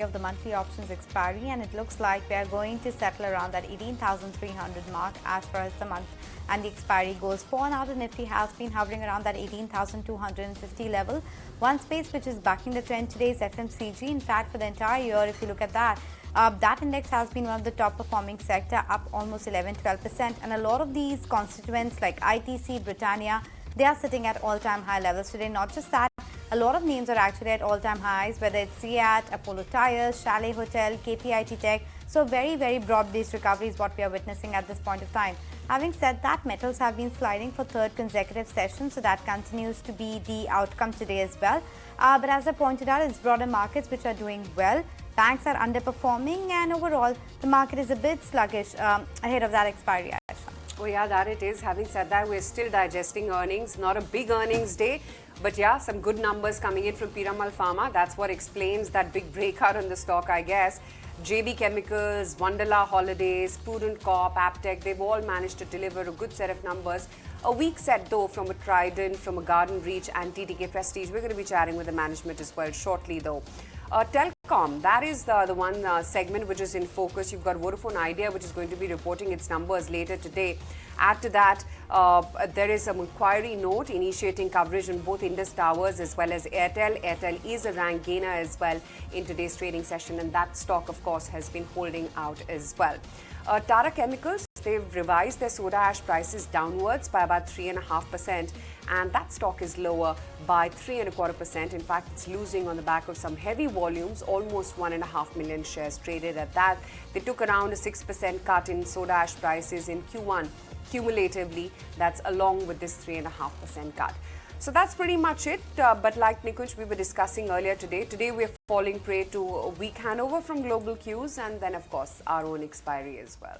of the monthly options expiry, and it looks like we are going to settle around that 18,300 mark as far as the month and the expiry goes. For now, the Nifty has been hovering around that 18,250 level. One space which is backing the trend today is FMCG. In fact, for the entire year, if you look at that, that index has been one of the top performing sector, up almost 11-12%, and a lot of these constituents like ITC, Britannia, they are sitting at all-time high levels today. Not just that, a lot of names are actually at all-time highs, whether it's Seat, Apollo Tyres, Chalet Hotel, KPIT Tech. So very broad-based recovery is what we are witnessing at this point of time. Having said that, metals have been sliding for third consecutive session, so that continues to be the outcome today as well. But as I pointed out, it's broader markets which are doing well. Banks are underperforming, and overall, the market is a bit sluggish ahead of that expiry. Oh yeah, that it is. Having said that, we're still digesting earnings. Not a big earnings day, but yeah, some good numbers coming in from Piramal Pharma. That's what explains that big breakout on the stock, I guess. JB Chemicals, Wonderla Holidays, Prudent Corp, Aptech, they've all managed to deliver a good set of numbers. A weak set though from a Trident, from a Garden Reach and TTK Prestige. We're going to be chatting with the management as well shortly though. Telecom, that is the one segment which is in focus. You've got Vodafone Idea, which is going to be reporting its numbers later today. Add to that, there is some inquiry note initiating coverage on both Indus Towers as well as Airtel. Airtel is a rank gainer as well in today's trading session, and that stock, of course, has been holding out as well. Tata Chemicals, they've revised their soda ash prices downwards by about 3.5%, and that stock is lower by 3.25%. In fact, it's losing on the back of some heavy volumes, almost 1.5 million shares traded at that. They took around a 6% cut in soda ash prices in Q1. Cumulatively, that's along with this 3.5% cut. So that's pretty much it. But like Nikunj, we were discussing earlier today we're falling prey to a weak handover from global cues, and then of course our own expiry as well.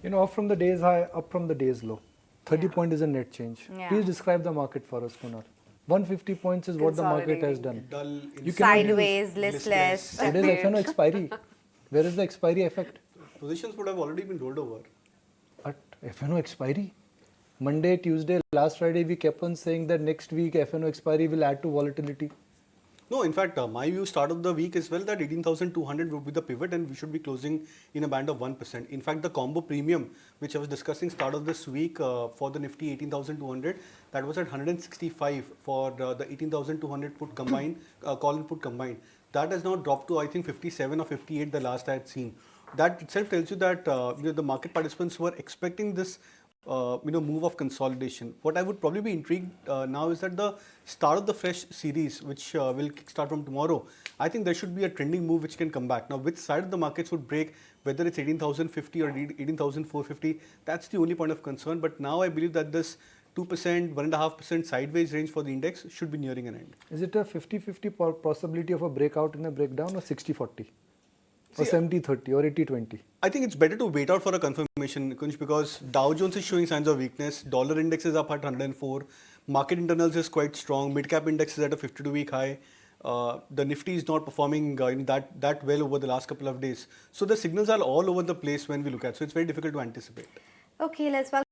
You know, up from the day's high, up from the day's low. 30 point is a net change. Please describe the market for us, Kunal. 150 points is what the market has done. Sideways, listless. It is FNO expiry. Where is the expiry effect? Positions would have already been rolled over. But FNO expiry? Monday, Tuesday, last Friday, we kept on saying that next week FNO expiry will add to volatility. No, in fact, my view start of the week is well that 18,200 would be the pivot, and we should be closing in a band of 1%. In fact, the combo premium, which I was discussing start of this week for the Nifty 18,200, that was at 165 for the 18,200 put combined, call and put combined. That has now dropped to I think 57 or 58 the last I had seen. That itself tells you that the market participants were expecting this move of consolidation. What I would probably be intrigued now is that the start of the fresh series, which will kickstart from tomorrow, I think there should be a trending move which can come back. Now, which side of the markets would break, whether it's 18,050 or 18,450, that's the only point of concern. But now I believe that this 2%, 1.5% sideways range for the index should be nearing an end. Is it a 50-50 possibility of a breakout in a breakdown, or 60-40? Or 70-30 or 80-20? I think it's better to wait out for a confirmation, Kunj, because Dow Jones is showing signs of weakness. Dollar index is up at 104. Market internals is quite strong. Mid-cap index is at a 52-week high. The Nifty is not performing that well over the last couple of days. So the signals are all over the place when we look at. So it's very difficult to anticipate. Okay, let's welcome